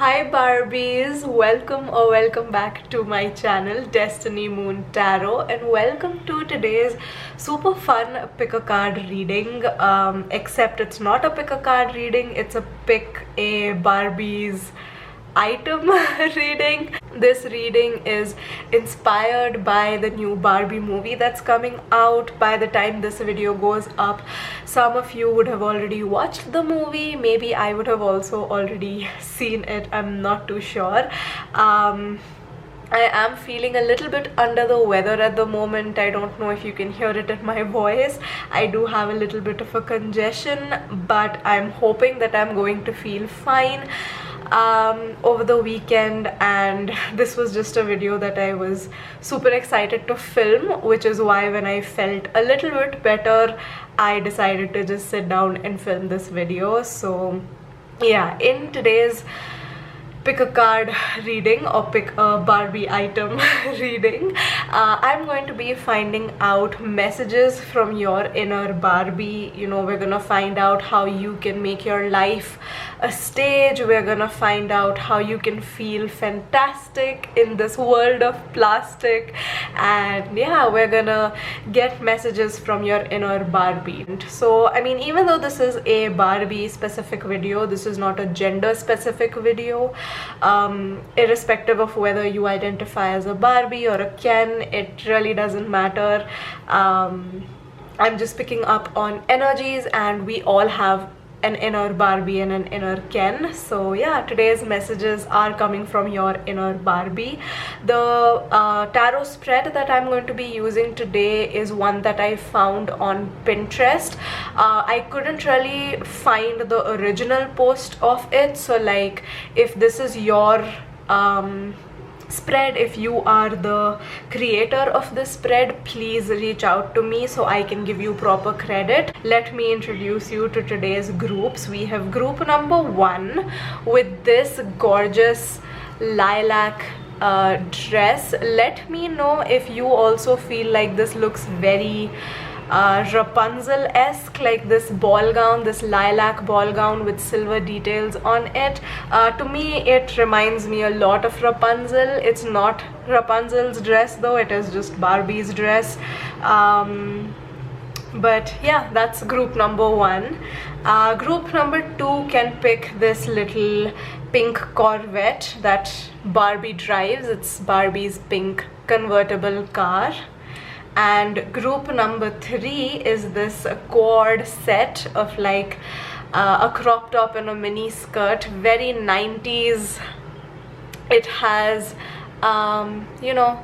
Hi Barbies, welcome back to my channel Destiny Moon Tarot, and welcome to today's super fun pick a card reading. Except it's not a pick a card reading, it's a pick a Barbies item reading. This reading is inspired by the new Barbie movie that's coming out. By the time this video goes up, some of you would have already watched the movie. Maybe I would have also already seen it, I'm not too sure. I am feeling a little bit under the weather at the moment. I don't know if you can hear it in my voice. I do have a little bit of a congestion, but I'm hoping that I'm going to feel fine over the weekend, and this was just a video that I was super excited to film, which is why when I felt a little bit better, I decided to just sit down and film this video. So yeah, in today's pick a card reading or pick a Barbie item reading, I'm going to be finding out messages from your inner Barbie. You know, we're gonna find out how you can make your life a stage. We're gonna find out how you can feel fantastic in this world of plastic, and yeah, we're gonna get messages from your inner Barbie. So I mean, even though this is a Barbie specific video, this is not a gender specific video. Irrespective of whether you identify as a Barbie or a Ken, it really doesn't matter. I'm just picking up on energies, and we all have an inner Barbie and an inner Ken. So yeah, today's messages are coming from your inner Barbie. The tarot spread that I'm going to be using today is one that I found on Pinterest. I couldn't really find the original post of it, so like if this is your spread, if you are the creator of this spread, please reach out to me so I can give you proper credit. Let me introduce you to today's groups. We have group number 1 with this gorgeous lilac dress. Let me know if you also feel like this looks very Rapunzel-esque, like this ball gown, this lilac ball gown with silver details on it. To me it reminds me a lot of Rapunzel. It's not Rapunzel's dress though, it is just Barbie's dress. But yeah, that's group number 1. Group number 2 can pick this little pink Corvette that Barbie drives. It's Barbie's pink convertible car. And group number 3 is this cord set of like a crop top and a mini skirt, very 90s. It has you know,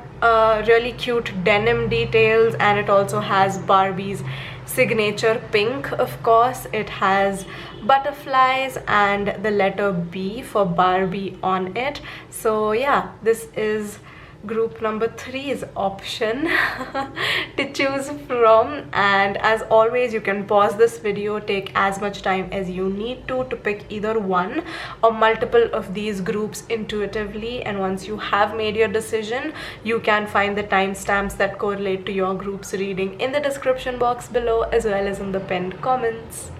really cute denim details, and it also has Barbie's signature pink. Of course, it has butterflies and the letter B for Barbie on it. So yeah, this is group number 3's option to choose from. And as always, you can pause this video, take as much time as you need to pick either one or multiple of these groups intuitively, and once you have made your decision, you can find the timestamps that correlate to your group's reading in the description box below, as well as in the pinned comments.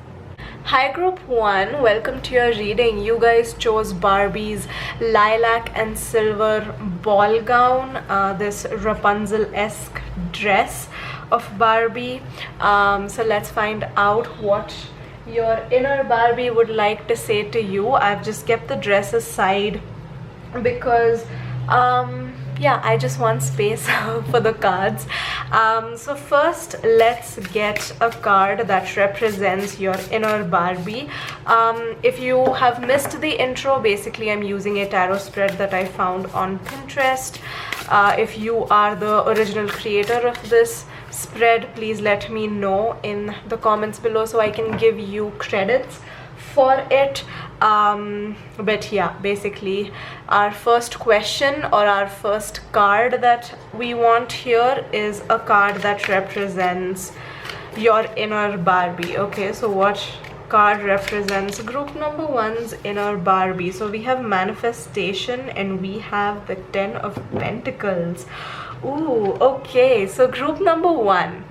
Hi group 1, welcome to your reading. You guys chose Barbie's lilac and silver ball gown, this Rapunzel-esque dress of Barbie. So let's find out what your inner Barbie would like to say to you. I've just kept the dress aside because yeah, I just want space for the cards. So first, let's get a card that represents your inner Barbie. If you have missed the intro, basically I'm using a tarot spread that I found on Pinterest. If you are the original creator of this spread, please let me know in the comments below so I can give you credits for it. But yeah, basically our first question or our first card that we want here is a card that represents your inner Barbie. Okay, so what card represents group number 1's inner Barbie? So we have manifestation and we have the 10 of Pentacles. Ooh, okay, so group number 1,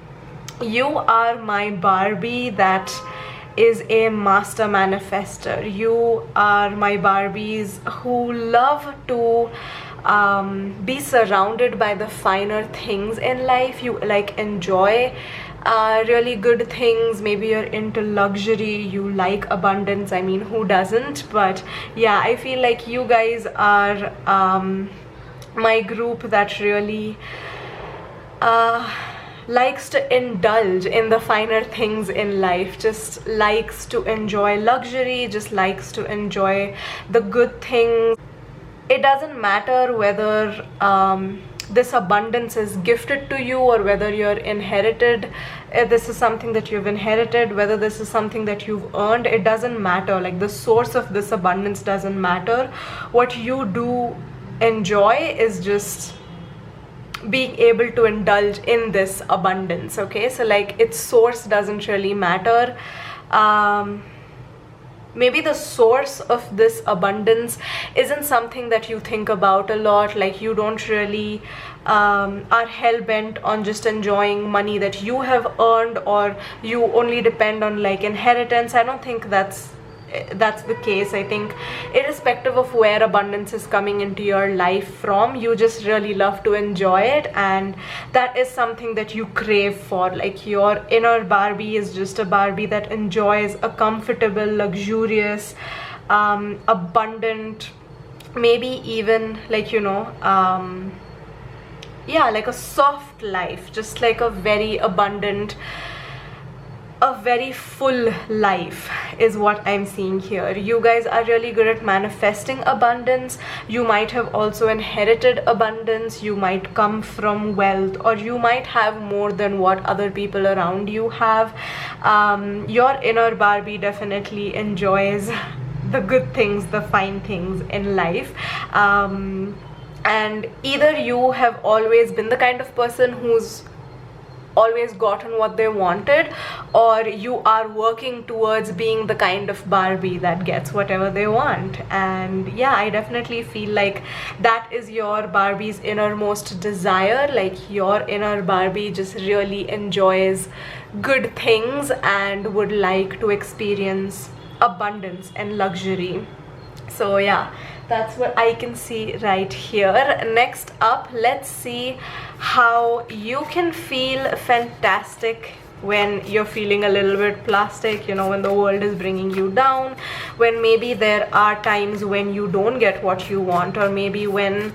you are my Barbie that is a master manifester. You are my Barbies who love to be surrounded by the finer things in life. You like enjoy really good things. Maybe you're into luxury, you like abundance. I mean, who doesn't? But yeah, I feel like you guys are my group that really likes to indulge in the finer things in life, just likes to enjoy luxury, just likes to enjoy the good things. It doesn't matter whether this abundance is gifted to you or whether you're inherited. This is something that you've inherited, whether this is something that you've earned. It doesn't matter. Like, the source of this abundance doesn't matter. What you do enjoy is just being able to indulge in this abundance. Okay, so like, its source doesn't really matter. Maybe the source of this abundance isn't something that you think about a lot. Like, you don't really are hell-bent on just enjoying money that you have earned, or you only depend on like inheritance. I don't think that's the case. I think irrespective of where abundance is coming into your life from, you just really love to enjoy it, and that is something that you crave for. Like, your inner Barbie is just a Barbie that enjoys a comfortable, luxurious, abundant, maybe even like, you know, yeah, like a soft life, just like a very abundant, a very full life is what I'm seeing here. You guys are really good at manifesting abundance. You might have also inherited abundance. You might come from wealth, or you might have more than what other people around you have. Your inner Barbie definitely enjoys the good things, the fine things in life. And either you have always been the kind of person who's always gotten what they wanted, or you are working towards being the kind of Barbie that gets whatever they want. And yeah, I definitely feel like that is your Barbie's innermost desire. Like, your inner Barbie just really enjoys good things and would like to experience abundance and luxury. So yeah, that's what I can see right here. Next up, let's see how you can feel fantastic when you're feeling a little bit plastic, you know, when the world is bringing you down, when maybe there are times when you don't get what you want, or maybe when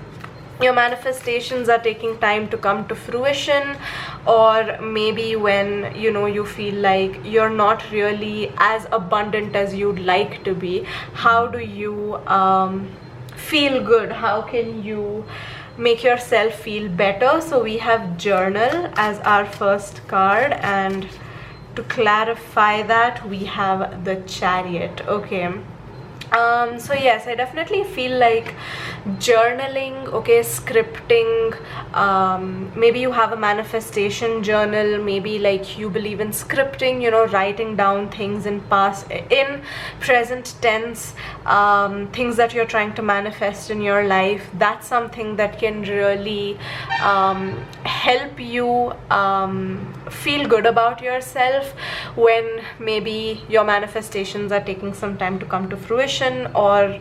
your manifestations are taking time to come to fruition, or maybe when, you know, you feel like you're not really as abundant as you'd like to be. How do you feel good? How can you make yourself feel better? So we have journal as our first card, and to clarify that, we have the Chariot. Okay, so yes, I definitely feel like journaling, okay, scripting, maybe you have a manifestation journal, maybe like you believe in scripting, you know, writing down things in present tense, things that you're trying to manifest in your life. That's something that can really help you feel good about yourself when maybe your manifestations are taking some time to come to fruition, or,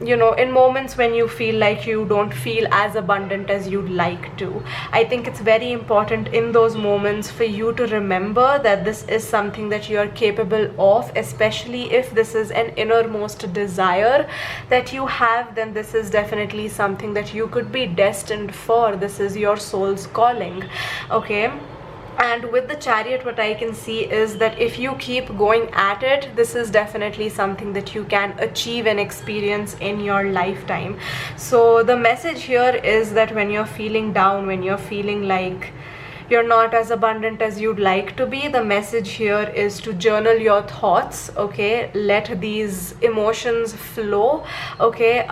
you know, in moments when you feel like you don't feel as abundant as you'd like to. I think it's very important in those moments for you to remember that this is something that you're capable of, especially if this is an innermost desire that you have. Then this is definitely something that you could be destined for. This is your soul's calling. Okay, and with the Chariot, what I can see is that if you keep going at it, this is definitely something that you can achieve and experience in your lifetime. So the message here is that when you're feeling down, when you're feeling like you're not as abundant as you'd like to be, the message here is to journal your thoughts. Okay, let these emotions flow. Okay,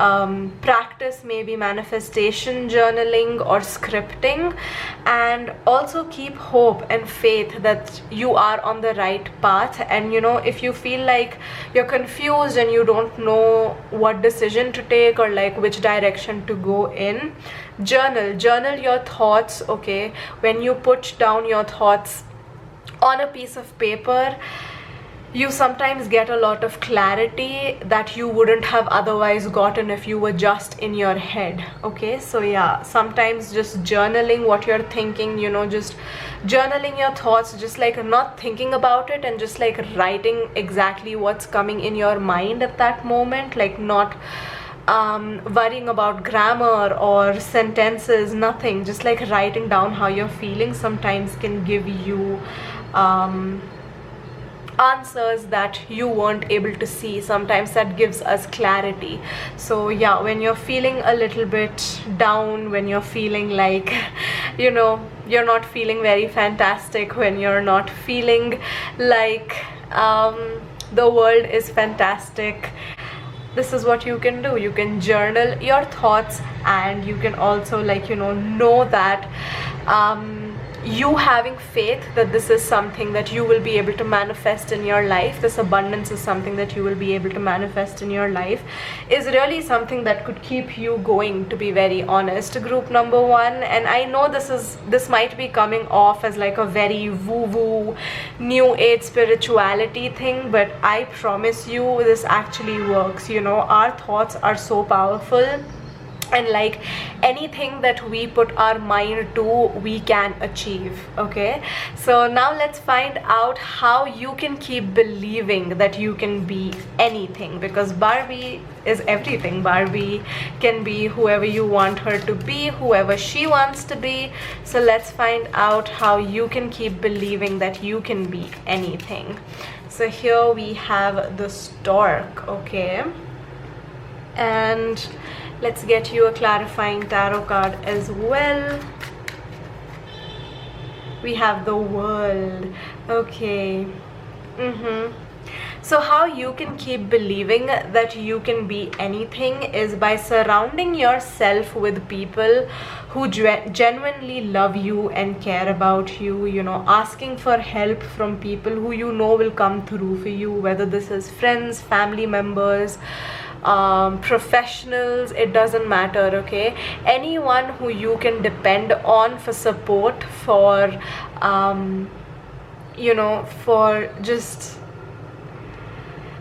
practice maybe manifestation journaling or scripting, and also keep hope and faith that you are on the right path. And you know, if you feel like you're confused and you don't know what decision to take or like which direction to go in, journal your thoughts. Okay, when you put down your thoughts on a piece of paper, you sometimes get a lot of clarity that you wouldn't have otherwise gotten if you were just in your head. Okay, so yeah, sometimes just journaling what you're thinking, you know, just journaling your thoughts, just like not thinking about it and just like writing exactly what's coming in your mind at that moment, like not worrying about grammar or sentences, nothing, just like writing down how you're feeling sometimes can give you answers that you weren't able to see. Sometimes that gives us clarity. So yeah, when you're feeling a little bit down, when you're feeling like, you know, you're not feeling very fantastic, when you're not feeling like the world is fantastic, this is what you can do. You can journal your thoughts, and you can also, like, you know that you having faith that this is something that you will be able to manifest in your life, this abundance is something that you will be able to manifest in your life, is really something that could keep you going, to be very honest. Group number 1, and I know this might be coming off as like a very woo-woo new age spirituality thing, but I promise you this actually works. You know, our thoughts are so powerful, and like anything that we put our mind to, we can achieve. Okay, so now let's find out how you can keep believing that you can be anything, because Barbie is everything. Barbie can be whoever you want her to be, whoever she wants to be. So let's find out how you can keep believing that you can be anything. So here we have the stork. Okay, and let's get you a clarifying tarot card as well. We have the World. Okay. So how you can keep believing that you can be anything is by surrounding yourself with people who genuinely love you and care about you, you know, asking for help from people who you know will come through for you, whether this is friends, family members, professionals, it doesn't matter. Okay, anyone who you can depend on for support, for you know, for just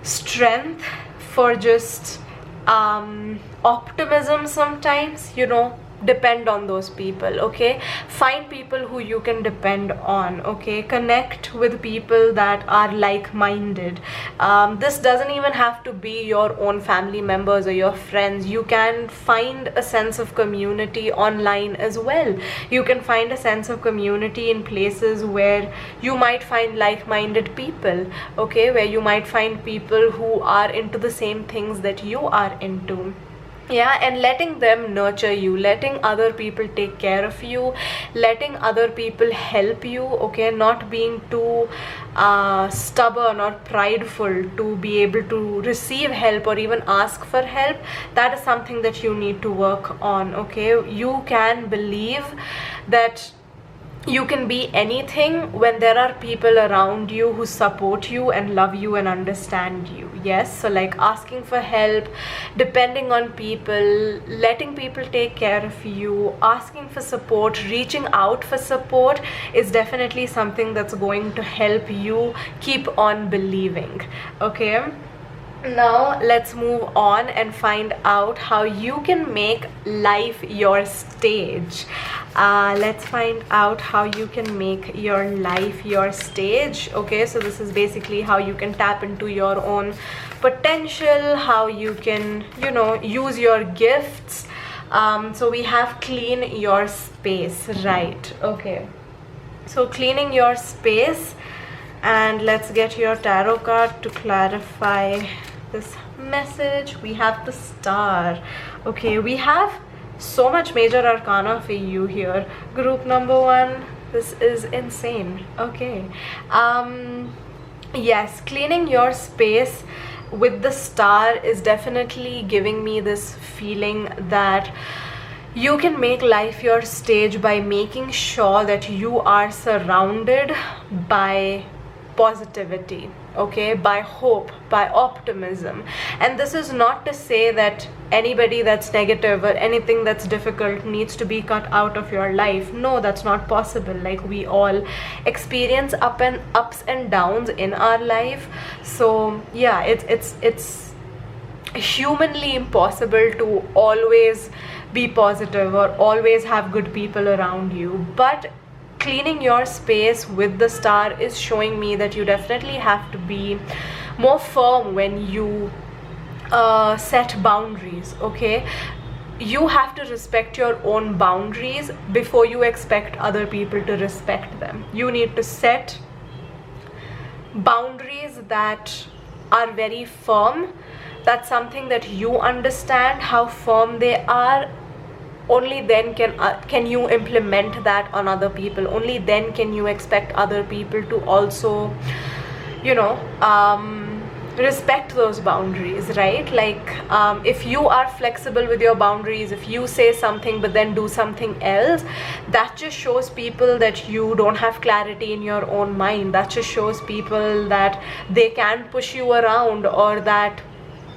strength, for just optimism. Sometimes, you know, depend on those people. Okay, find people who you can depend on. Okay, connect with people that are like-minded. This doesn't even have to be your own family members or your friends. You can find a sense of community online as well. You can find a sense of community in places where you might find like-minded people. Okay, where you might find people who are into the same things that you are into. Yeah, and letting them nurture you, letting other people take care of you, letting other people help you. Okay, not being too stubborn or prideful to be able to receive help or even ask for help. That is something that you need to work on. Okay, you can believe that you can be anything when there are people around you who support you and love you and understand you. Yes, so like asking for help, depending on people, letting people take care of you, asking for support, reaching out for support is definitely something that's going to help you keep on believing. Okay, now let's move on and find out how you can make life your stage. Let's find out how you can make your life your stage. Okay, so this is basically how you can tap into your own potential, how you can, you know, use your gifts. So we have clean your space, right? Okay, so cleaning your space, and let's get your tarot card to clarify this message. We have the Star. Okay, we have so much major arcana for you here. Group number 1, this is insane. Okay, yes, cleaning your space with the Star is definitely giving me this feeling that you can make life your stage by making sure that you are surrounded by positivity, okay, by hope, by optimism. And this is not to say that anybody that's negative or anything that's difficult needs to be cut out of your life. No, that's not possible. Like, we all experience ups and downs in our life. So yeah, it's humanly impossible to always be positive or always have good people around you. But cleaning your space with the star is showing me that you definitely have to be more firm when you set boundaries, okay? You have to respect your own boundaries before you expect other people to respect them. You need to set boundaries that are very firm. That's something that you understand how firm they are. Only then can you implement that on other people. Only then can you expect other people to also, you know, respect those boundaries, right? Like, if you are flexible with your boundaries, if you say something but then do something else, that just shows people that you don't have clarity in your own mind. That just shows people that they can push you around, or that,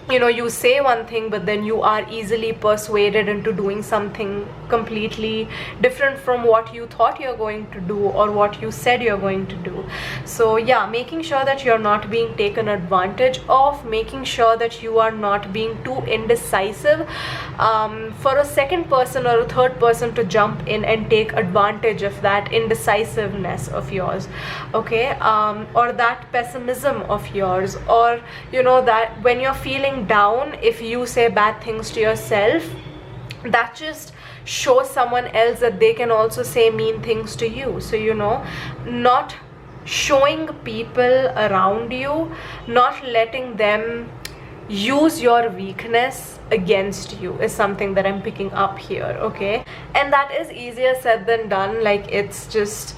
you know, you say one thing but then you are easily persuaded into doing something completely different from what you thought you're going to do or what you said you're going to do. So yeah, making sure that you're not being taken advantage of, making sure that you are not being too indecisive for a second person or a third person to jump in and take advantage of that indecisiveness of yours, okay, or that pessimism of yours, or, you know, that when you're feeling down, if you say bad things to yourself, that just shows someone else that they can also say mean things to you. So, you know, not showing people around you, not letting them use your weakness against you is something that I'm picking up here, okay? And that is easier said than done. Like, it's just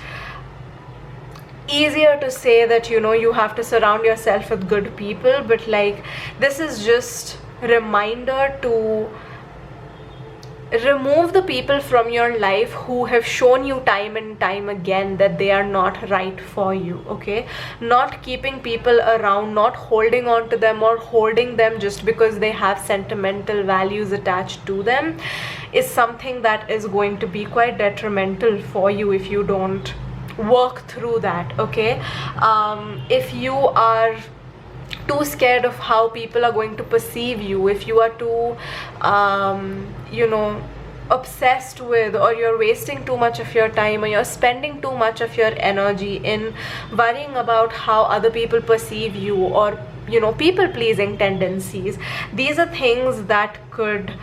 easier to say that, you know, you have to surround yourself with good people, but like, this is just reminder to remove the people from your life who have shown you time and time again that they are not right for you, okay? Not keeping people around, not holding on to them or holding them just because they have sentimental values attached to them is something that is going to be quite detrimental for you if you don't work through that, okay? If you are too scared of how people are going to perceive you, if you are too you know, obsessed with, or you're wasting too much of your time, or you're spending too much of your energy in worrying about how other people perceive you, or, you know, people pleasing tendencies, these are things that could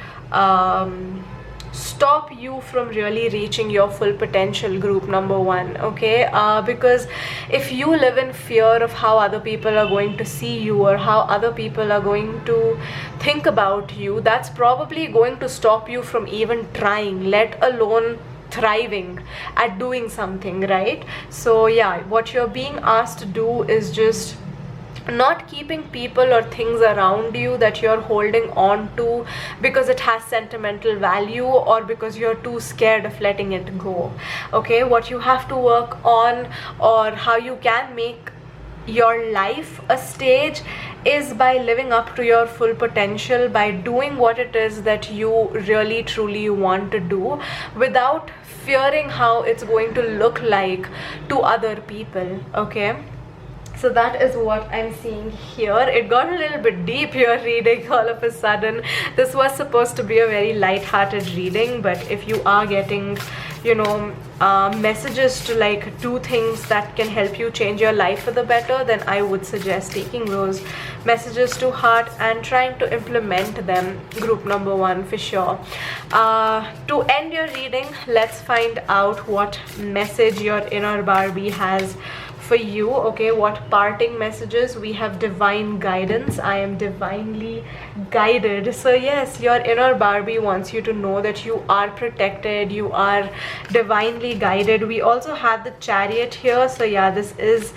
stop you from really reaching your full potential, group number one, okay? Because if you live in fear of how other people are going to see you or how other people are going to think about you, that's probably going to stop you from even trying, let alone thriving at doing something, right? So yeah, what you're being asked to do is just not keeping people or things around you that you're holding on to because it has sentimental value or because you're too scared of letting it go, okay? What you have to work on, or how you can make your life a stage, is by living up to your full potential, by doing what it is that you really truly want to do without fearing how it's going to look like to other people, okay? So that is what I'm seeing here. It got a little bit deep here reading all of a sudden. This was supposed to be a very light-hearted reading, but if you are getting, you know, messages to like do things that can help you change your life for the better, then I would suggest taking those messages to heart and trying to implement them, group number one, for sure. To end your reading, let's find out what message your inner Barbie has for you, okay? What parting messages? We have divine guidance. I am divinely guided. So yes, your inner Barbie wants you to know that you are protected, you are divinely guided. We also have the Chariot here. So yeah, this is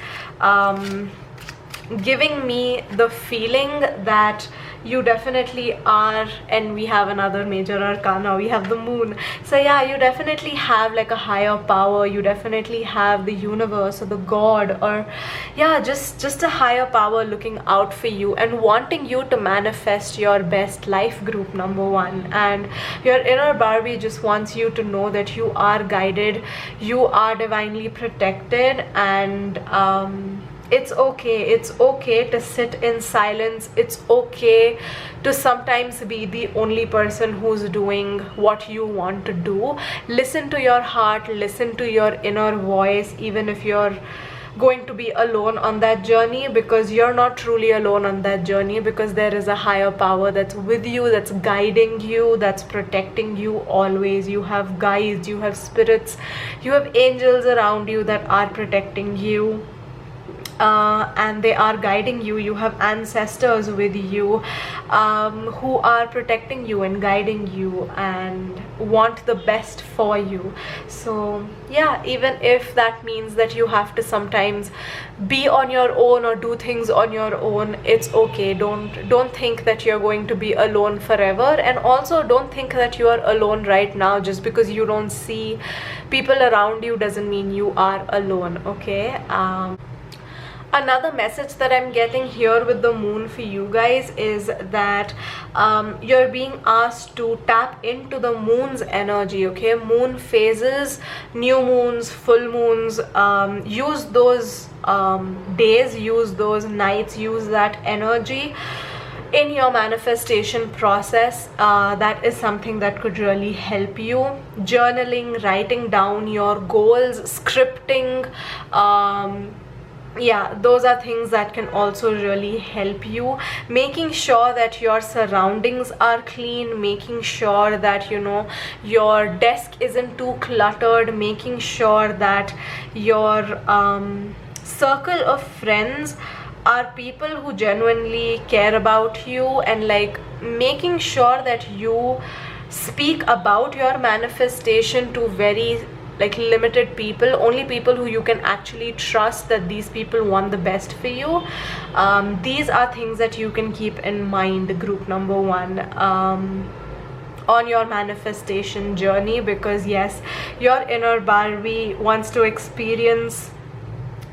giving me the feeling that you definitely are. And we have another major arcana, we have the moon. So yeah, you definitely have like a higher power, you definitely have the universe or the god, or yeah, just a higher power looking out for you and wanting you to manifest your best life, group number 1. And your inner Barbie just wants you to know that you are guided, you are divinely protected, and it's okay to sit in silence. It's okay to sometimes be the only person who's doing what you want to do. Listen to your heart, listen to your inner voice, even if you're going to be alone on that journey, because you're not truly alone on that journey, because there is a higher power that's with you, that's guiding you, that's protecting you always. You have guides, you have spirits, you have angels around you that are protecting you. And they are guiding you. You have ancestors with you who are protecting you and guiding you and want the best for you. So yeah, even if that means that you have to sometimes be on your own or do things on your own, it's okay. Don't think that you're going to be alone forever, and also don't think that you are alone right now. Just because you don't see people around you doesn't mean you are alone, okay? Another message that I'm getting here with the moon for you guys is that you're being asked to tap into the moon's energy, okay? Moon phases, new moons, full moons, use those days, use those nights, use that energy in your manifestation process. That is something that could really help you. Journaling, writing down your goals, scripting, yeah, those are things that can also really help you. Making sure that your surroundings are clean, making sure that, you know, your desk isn't too cluttered, making sure that your circle of friends are people who genuinely care about you, and like making sure that you speak about your manifestation to very like limited people, only people who you can actually trust that these people want the best for you. These are things that you can keep in mind, group number 1, on your manifestation journey, because yes, your inner Barbie wants to experience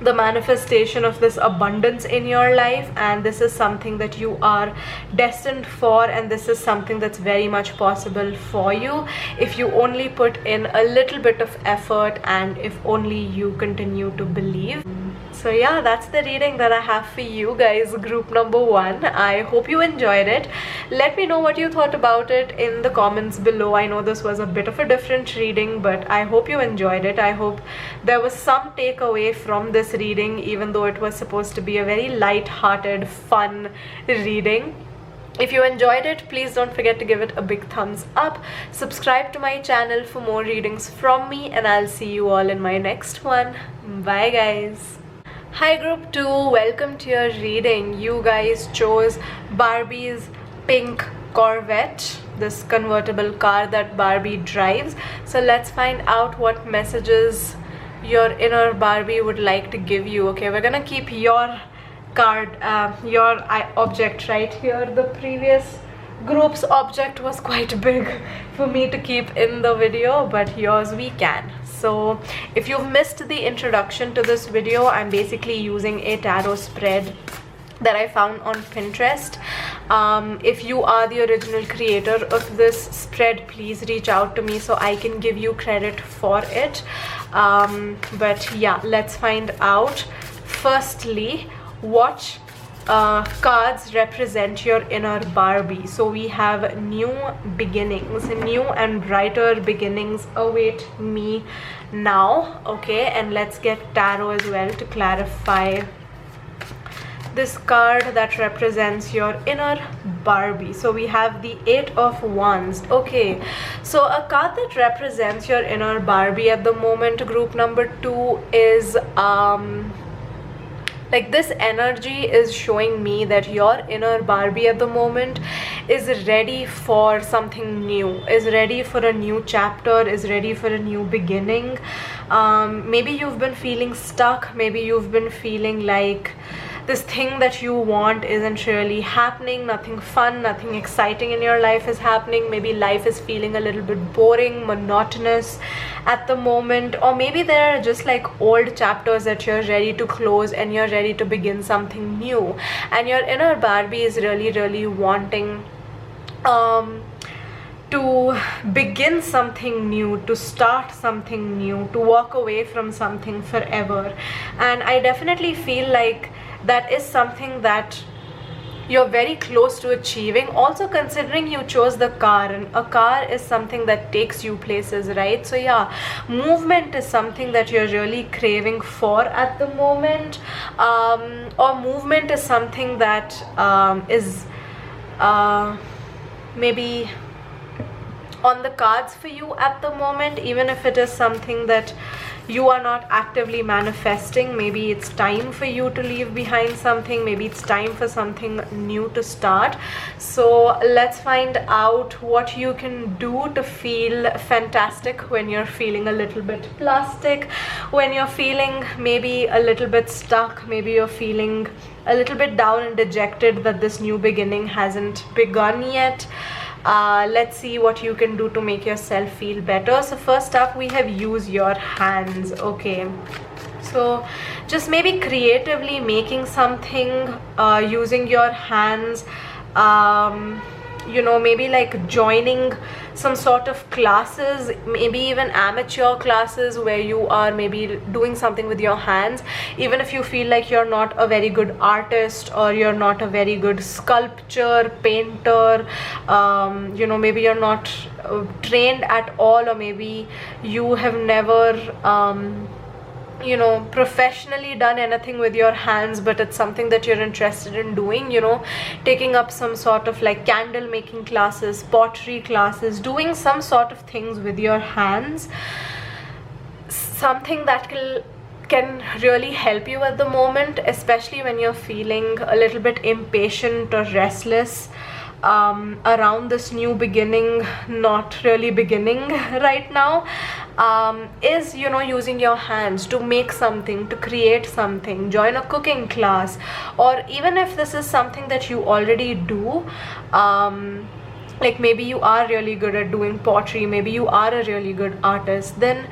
the manifestation of this abundance in your life, and this is something that you are destined for, and this is something that's very much possible for you if you only put in a little bit of effort and if only you continue to believe. So yeah, that's the reading that I have for you guys, group number 1. I hope you enjoyed it. Let me know what you thought about it in the comments below. I know this was a bit of a different reading, but I hope you enjoyed it. I hope there was some takeaway from this reading, even though it was supposed to be a very light-hearted, fun reading. If you enjoyed it, please don't forget to give it a big thumbs up. Subscribe to my channel for more readings from me, and I'll see you all in my next one. Bye guys. Hi group 2, welcome to your reading. You guys chose Barbie's pink Corvette, this convertible car that Barbie drives. So let's find out what messages your inner Barbie would like to give you. Okay, we're gonna keep your card, your object right here. The previous group's object was quite big for me to keep in the video, but yours we can. So if you've missed the introduction to this video, I'm basically using a tarot spread that I found on Pinterest. If you are the original creator of this spread, please reach out to me so I can give you credit for it. But yeah, let's find out. Firstly, what cards represent your inner Barbie. So we have new beginnings, new and brighter beginnings await me now. Okay, and let's get tarot as well to clarify this card that represents your inner Barbie. So we have the 8 of Wands. Okay, so a card that represents your inner Barbie at the moment, group number 2, is like this energy is showing me that your inner Barbie at the moment is ready for something new, is ready for a new chapter, is ready for a new beginning. Maybe you've been feeling stuck, maybe you've been feeling like this thing that you want isn't really happening. Nothing fun, nothing exciting in your life is happening. Maybe life is feeling a little bit boring, monotonous at the moment, or maybe there are just like old chapters that you're ready to close and you're ready to begin something new, and your inner Barbie is really wanting to begin something new, to start something new, to walk away from something forever. And I definitely feel like that is something that you're very close to achieving. Also, considering you chose the car, and a car is something that takes you places, right? So yeah, movement is something that you're really craving for at the moment, or movement is something that is maybe on the cards for you at the moment, even if it is something that you are not actively manifesting. Maybe it's time for you to leave behind something, maybe it's time for something new to start. So let's find out what you can do to feel fantastic when you're feeling a little bit plastic, when you're feeling maybe a little bit stuck, maybe you're feeling a little bit down and dejected that this new beginning hasn't begun yet. Let's see what you can do to make yourself feel better. So first up, we have use your hands. Okay, so just maybe creatively making something using your hands, you know, maybe like joining some sort of classes, maybe even amateur classes where you are maybe doing something with your hands, even if you feel like you're not a very good artist or you're not a very good sculpture, painter, you know, maybe you're not trained at all, or maybe you have never you know, professionally done anything with your hands, but it's something that you're interested in doing, you know, taking up some sort of like candle making classes, pottery classes, doing some sort of things with your hands, something that can really help you at the moment, especially when you're feeling a little bit impatient or restless around this new beginning, not really beginning right now, is, you know, using your hands to make something, to create something, join a cooking class, or even if this is something that you already do, like maybe you are really good at doing pottery, maybe you are a really good artist, then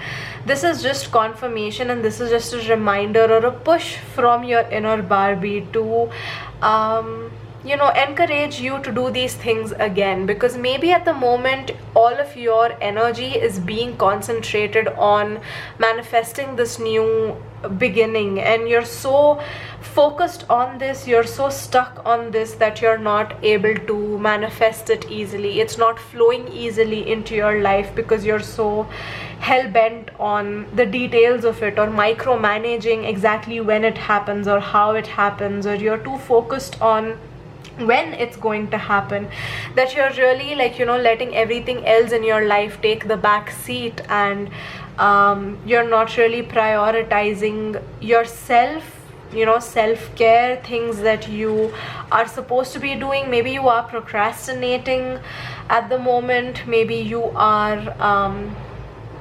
this is just confirmation, and this is just a reminder or a push from your inner Barbie to you know, encourage you to do these things again, because maybe at the moment all of your energy is being concentrated on manifesting this new beginning, and you're so focused on this, you're so stuck on this that you're not able to manifest it easily. It's not flowing easily into your life because you're so hell-bent on the details of it, or micromanaging exactly when it happens or how it happens, or you're too focused on when it's going to happen, that you're really, like, you know, letting everything else in your life take the back seat, and you're not really prioritizing yourself, you know, self-care, things that you are supposed to be doing. Maybe you are procrastinating at the moment, maybe you are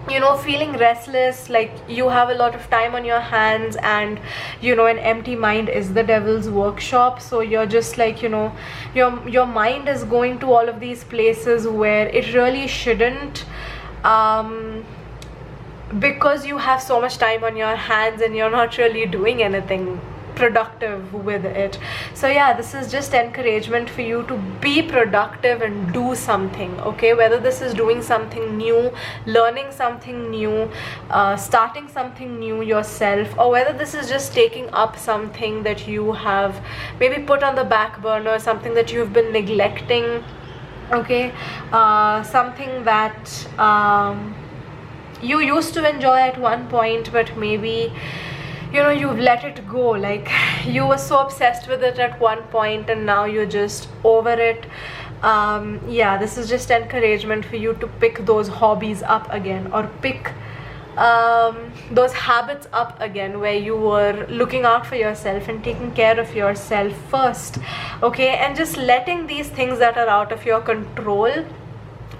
you know, feeling restless, like you have a lot of time on your hands, and you know, an empty mind is the devil's workshop. So you're just like, you know, your mind is going to all of these places where it really shouldn't, because you have so much time on your hands and you're not really doing anything productive with it. So yeah, this is just encouragement for you to be productive and do something, okay? Whether this is doing something new, learning something new, starting something new yourself, or whether this is just taking up something that you have maybe put on the back burner, something that you've been neglecting, okay? Something that you used to enjoy at one point, but maybe, you know, you've let it go. Like, you were so obsessed with it at one point and now you're just over it. Yeah, this is just encouragement for you to pick those hobbies up again, or pick those habits up again, where you were looking out for yourself and taking care of yourself first, okay? And just letting these things that are out of your control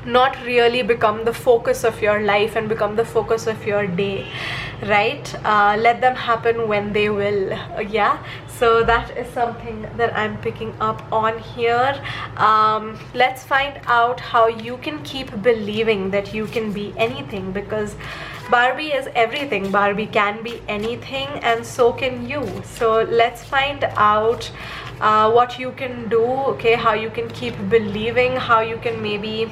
not really become the focus of your life and become the focus of your day, right? Let them happen when they will. Yeah, so that is something that I'm picking up on here. Let's find out how you can keep believing that you can be anything, because Barbie is everything. Barbie can be anything, and so can you. So let's find out what you can do, okay? How you can keep believing, how you can maybe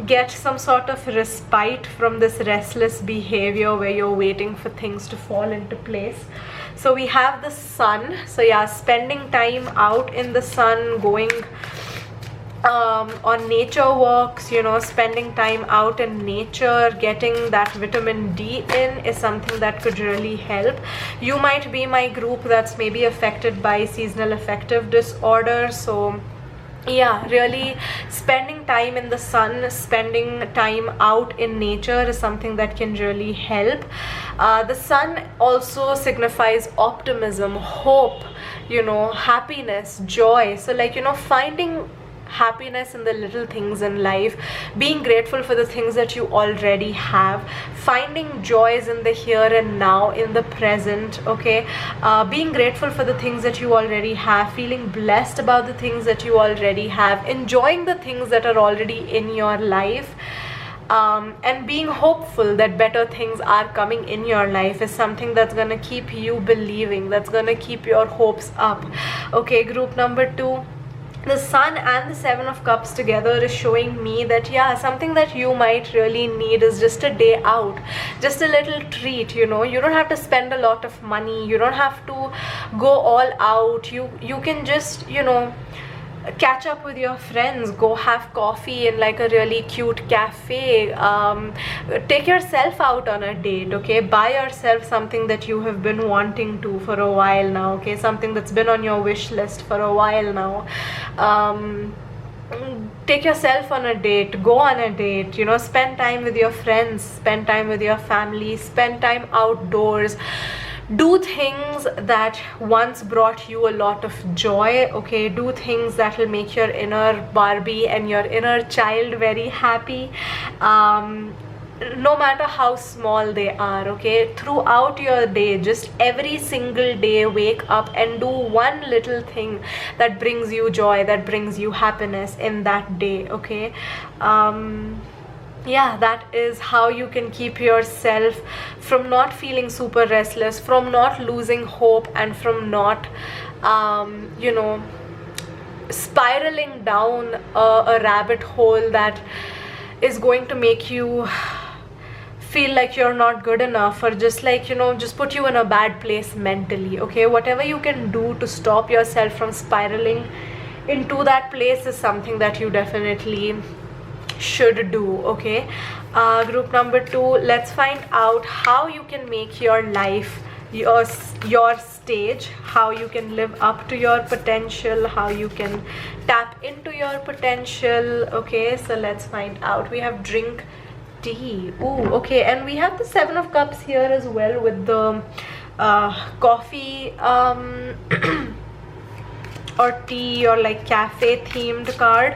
get some sort of respite from this restless behavior where you're waiting for things to fall into place. So we have the sun. So yeah, spending time out in the sun, going on nature walks, you know, spending time out in nature, getting that vitamin D in is something that could really help. You might be my group that's maybe affected by seasonal affective disorder. So yeah, really spending time in the sun, spending time out in nature is something that can really help. The sun also signifies optimism, hope, you know, happiness, joy. So like, you know, finding happiness in the little things in life, being grateful for the things that you already have, finding joys in the here and now, in the present, okay? Being grateful for the things that you already have, feeling blessed about the things that you already have, enjoying the things that are already in your life, and being hopeful that better things are coming in your life is something that's gonna keep you believing, that's gonna keep your hopes up, okay? Group number 2, the sun and the 7 of cups together is showing me that yeah, something that you might really need is just a day out, just a little treat, you know. You don't have to spend a lot of money, you don't have to go all out, you can just, you know, catch up with your friends, go have coffee in like a really cute cafe, take yourself out on a date, okay? Buy yourself something that you have been wanting to for a while now, okay? Something that's been on your wish list for a while now. Take yourself on a date, go on a date, you know, spend time with your friends, spend time with your family, spend time outdoors. Do things that once brought you a lot of joy, okay? Do things that will make your inner Barbie and your inner child very happy, no matter how small they are, okay? Throughout your day, just every single day, wake up and do one little thing that brings you joy, that brings you happiness in that day, okay? Yeah, that is how you can keep yourself from not feeling super restless, from not losing hope, and from not you know, spiraling down a rabbit hole that is going to make you feel like you're not good enough, or just like, you know, just put you in a bad place mentally, okay? Whatever you can do to stop yourself from spiraling into that place is something that you definitely should do, okay? Group number 2, let's find out how you can make your life your stage, how you can live up to your potential, how you can tap into your potential, okay? So let's find out. We have drink tea. Ooh, okay, and we have the 7 of cups here as well with the coffee or tea or like cafe themed card.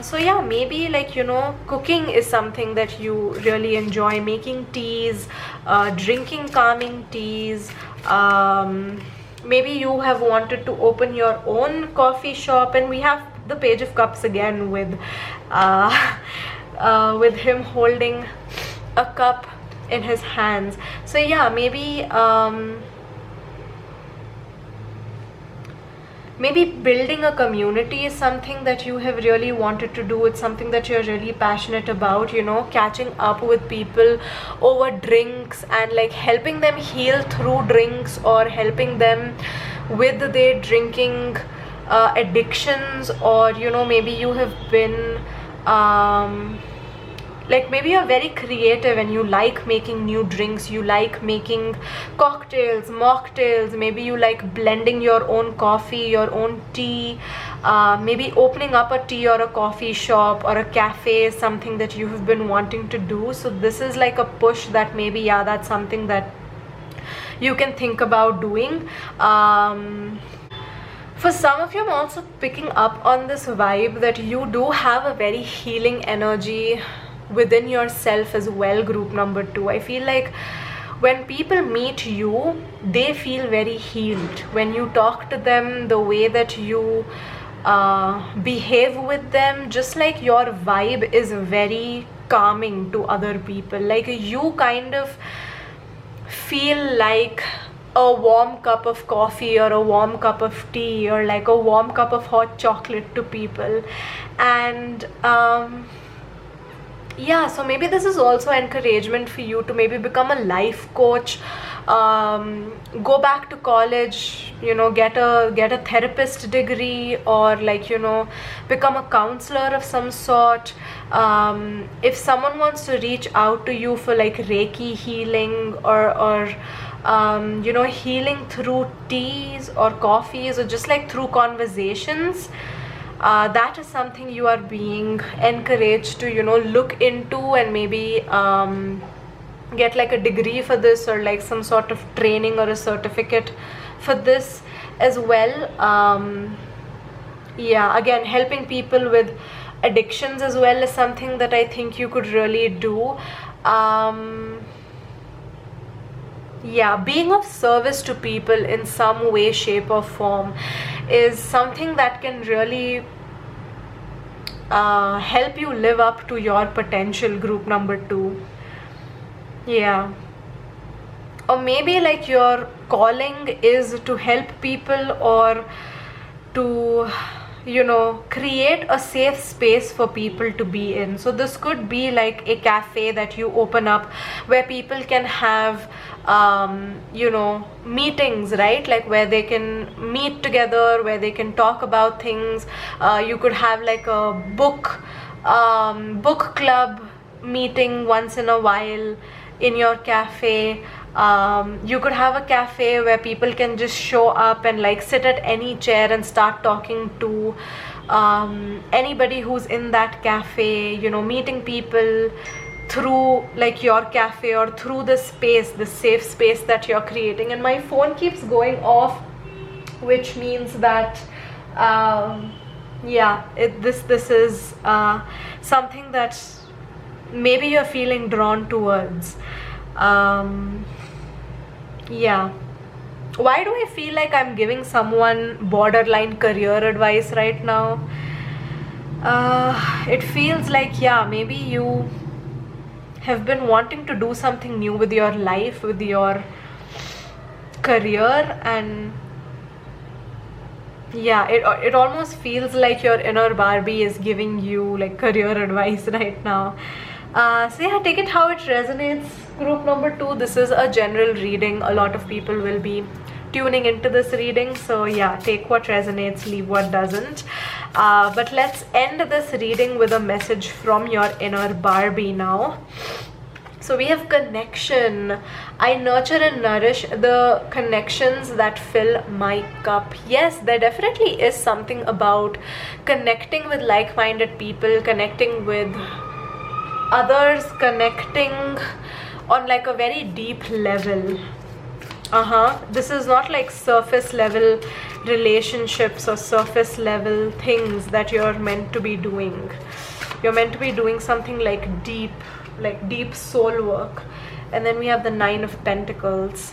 So yeah, maybe like, you know, cooking is something that you really enjoy, making teas, drinking calming teas. Maybe you have wanted to open your own coffee shop, and we have the Page of Cups again with him holding a cup in his hands. So yeah, maybe maybe building a community is something that you have really wanted to do. It's something that you're really passionate about, you know, catching up with people over drinks and like helping them heal through drinks, or helping them with their drinking addictions, or you know, maybe you have been like, maybe you're very creative and you like making new drinks, you like making cocktails, mocktails, maybe you like blending your own coffee, your own tea, maybe opening up a tea or a coffee shop or a cafe is something that you have been wanting to do. So this is like a push that maybe, yeah, that's something that you can think about doing. For some of you, I'm also picking up on this vibe that you do have a very healing energy within yourself as well, group number 2. I feel like when people meet you, they feel very healed. When you talk to them, the way that you behave with them, just like your vibe is very calming to other people. Like you kind of feel like a warm cup of coffee or a warm cup of tea or like a warm cup of hot chocolate to people. And yeah, so maybe this is also encouragement for you to maybe become a life coach, go back to college, you know, get a therapist degree, or like, you know, become a counselor of some sort. If someone wants to reach out to you for like Reiki healing or you know, healing through teas or coffees or just like through conversations, that is something you are being encouraged to, you know, look into and maybe get like a degree for this or like some sort of training or a certificate for this as well. Yeah, again, helping people with addictions as well is something that I think you could really do. Yeah, being of service to people in some way, shape or form is something that can really help you live up to your potential, group number 2. Yeah. Or maybe like your calling is to help people or to, you know, create a safe space for people to be in. So this could be like a cafe that you open up where people can have you know, meetings, right? Like where they can meet together, where they can talk about things. You could have like a book club meeting once in a while in your cafe. You could have a cafe where people can just show up and like sit at any chair and start talking to anybody who's in that cafe, you know, meeting people through like your cafe or through the space, the safe space that you're creating. And my phone keeps going off, which means that yeah, this is something that maybe you're feeling drawn towards. Yeah, why do I feel like I'm giving someone borderline career advice right now? It feels like, yeah, maybe you have been wanting to do something new with your life, with your career, and yeah, it almost feels like your inner Barbie is giving you like career advice right now. So yeah, take it how it resonates, group number 2. This is a general reading. A lot of people will be tuning into this reading, so yeah, take what resonates, leave what doesn't. But let's end this reading with a message from your inner Barbie now. So we have connection. I nurture and nourish the connections that fill my cup. Yes, there definitely is something about connecting with like-minded people, connecting with others, connecting on like a very deep level. This is not like surface level relationships or surface level things that you're meant to be doing. You're meant to be doing something like deep soul work. And then we have the 9 of Pentacles.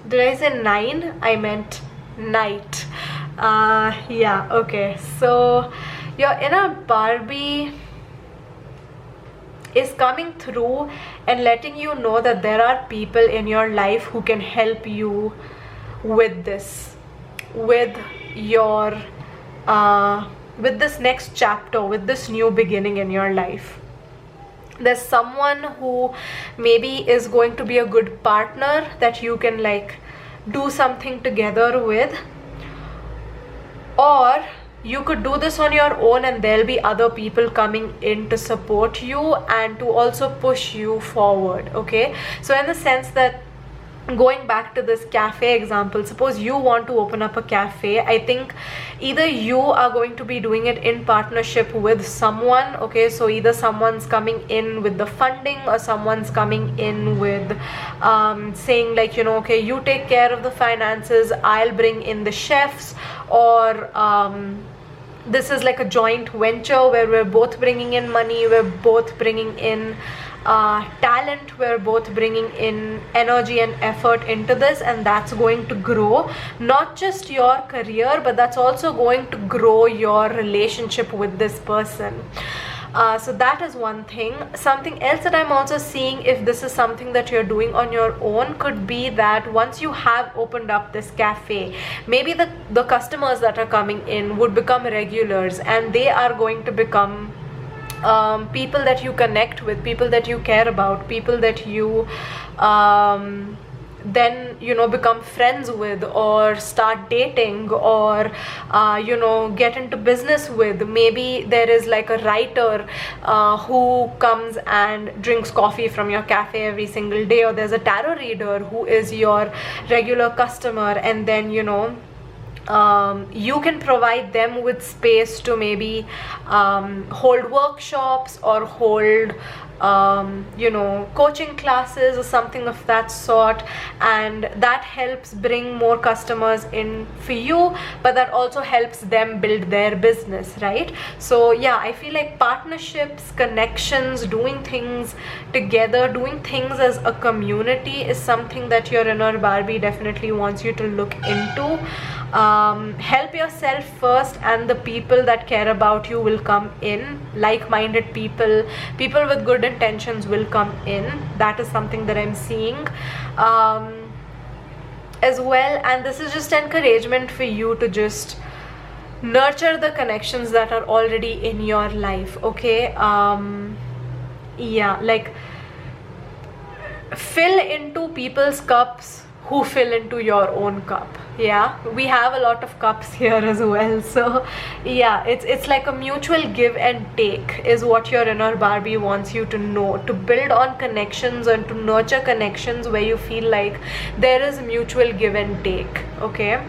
Did I say 9? I meant night. Yeah, okay. So your inner Barbie is coming through and letting you know that there are people in your life who can help you with this, with your with this next chapter, with this new beginning in your life. There's someone who maybe is going to be a good partner that you can like do something together with, or you could do this on your own and there'll be other people coming in to support you and to also push you forward. Okay, so in the sense that going back to this cafe example, suppose you want to open up a cafe. I think either you are going to be doing it in partnership with someone, okay? So either someone's coming in with the funding, or someone's coming in with saying like, you know, okay, you take care of the finances, I'll bring in the chefs, or this is like a joint venture where we're both bringing in money, we're both bringing in talent, we're both bringing in energy and effort into this, and that's going to grow not just your career, but that's also going to grow your relationship with this person. So that is one thing. Something else that I'm also seeing, if this is something that you're doing on your own, could be that once you have opened up this cafe, maybe the customers that are coming in would become regulars, and they are going to become people that you connect with, people that you care about, people that you then, you know, become friends with, or start dating, or you know, get into business with. Maybe there is like a writer who comes and drinks coffee from your cafe every single day, or there's a tarot reader who is your regular customer, and then, you know, you can provide them with space to maybe hold workshops or hold you know, coaching classes or something of that sort, and that helps bring more customers in for you, but that also helps them build their business, right? So yeah, I feel like partnerships, connections, doing things together, doing things as a community is something that your inner Barbie definitely wants you to look into. Help yourself first, and the people that care about you will come in. Like-minded people, people with good intentions will come in. That is something that I'm seeing as well. And this is just encouragement for you to just nurture the connections that are already in your life, okay? Yeah, like fill into people's cups who fill into your own cup. Yeah, we have a lot of cups here as well. So yeah, it's like a mutual give and take is what your inner Barbie wants you to know, to build on connections and to nurture connections where you feel like there is mutual give and take, okay?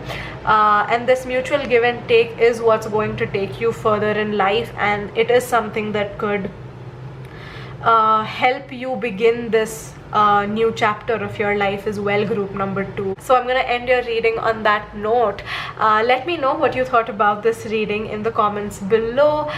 And this mutual give and take is what's going to take you further in life, and it is something that could help you begin this new chapter of your life as well, group number 2. So I'm gonna end your reading on that note. Let me know what you thought about this reading in the comments below.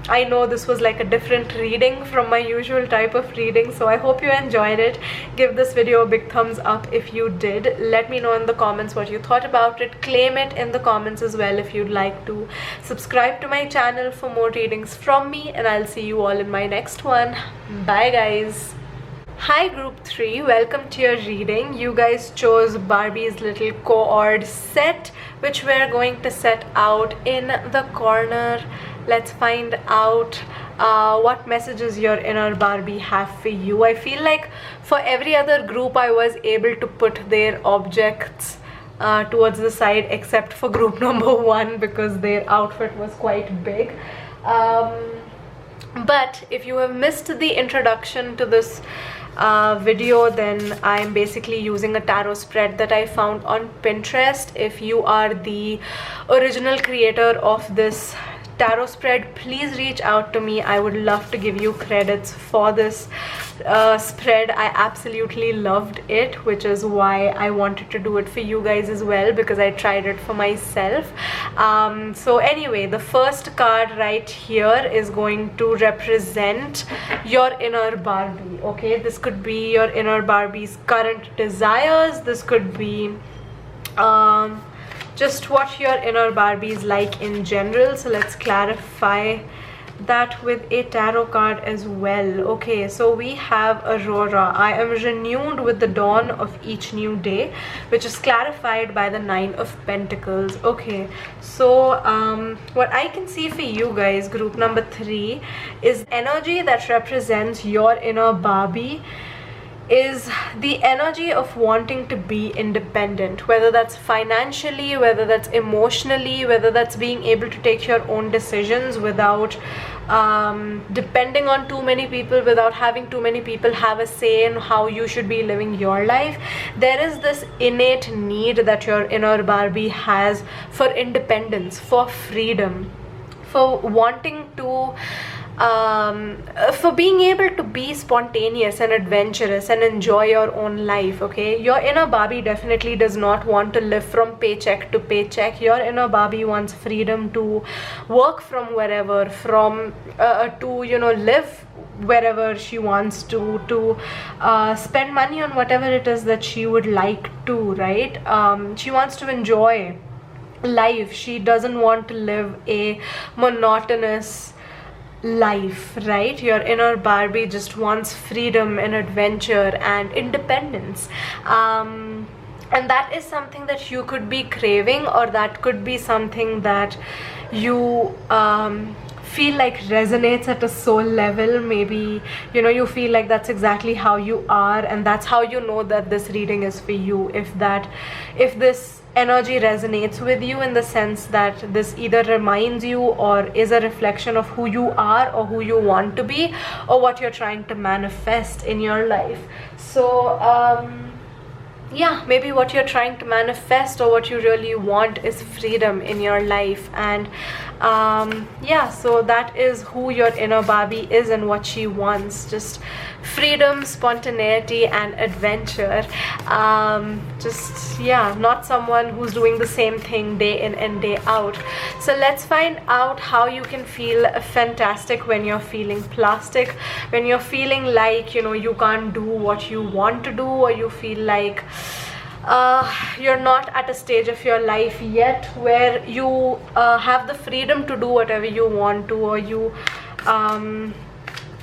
I know this was like a different reading from my usual type of reading, so I hope you enjoyed it. Give this video a big thumbs up if you did. Let me know in the comments what you thought about it. Claim it in the comments as well if you'd like to. Subscribe to my channel for more readings from me, and I'll see you all in my next one. Bye guys. Hi group 3, welcome to your reading. You guys chose Barbie's little cord set, which we're going to set out in the corner. Let's find out what messages your inner Barbie have for you. I feel like for every other group I was able to put their objects towards the side, except for group number 1 because their outfit was quite big. But if you have missed the introduction to this video, then I'm basically using a tarot spread that I found on Pinterest. If you are the original creator of this tarot spread, please reach out to me. I would love to give you credits for this spread. I absolutely loved it, which is why I wanted to do it for you guys as well, because I tried it for myself. So anyway, the first card right here is going to represent your inner Barbie, okay? This could be your inner Barbie's current desires. This could be just what your inner Barbie is like in general. So let's clarify that with a tarot card as well. Okay, so we have Aurora. I am renewed with the dawn of each new day, which is clarified by the 9 of Pentacles. Okay, so what I can see for you guys, group number 3, is energy that represents your inner Barbie is the energy of wanting to be independent, whether that's financially, whether that's emotionally, whether that's being able to take your own decisions without depending on too many people, without having too many people have a say in how you should be living your life. There is this innate need that your inner Barbie has for independence, for freedom, for wanting to for being able to be spontaneous and adventurous and enjoy your own life. Okay, your inner Barbie definitely does not want to live from paycheck to paycheck. Your inner Barbie wants freedom to work from wherever, from to, you know, live wherever she wants to spend money on whatever it is that she would like to, right? She wants to enjoy life. She doesn't want to live a monotonous life, right? Your inner Barbie just wants freedom and adventure and independence, and that is something that you could be craving, or that could be something that you feel like resonates at a soul level. Maybe, you know, you feel like that's exactly how you are, and that's how you know that this reading is for you. If this energy resonates with you, in the sense that this either reminds you or is a reflection of who you are or who you want to be or what you're trying to manifest in your life. So yeah, maybe what you're trying to manifest or what you really want is freedom in your life. And yeah, so that is who your inner Barbie is and what she wants. Just freedom, spontaneity and adventure. Just, yeah, not someone who's doing the same thing day in and day out. So let's find out how you can feel fantastic when you're feeling plastic, when you're feeling like, you know, you can't do what you want to do, or you feel like you're not at a stage of your life yet where you have the freedom to do whatever you want to, or you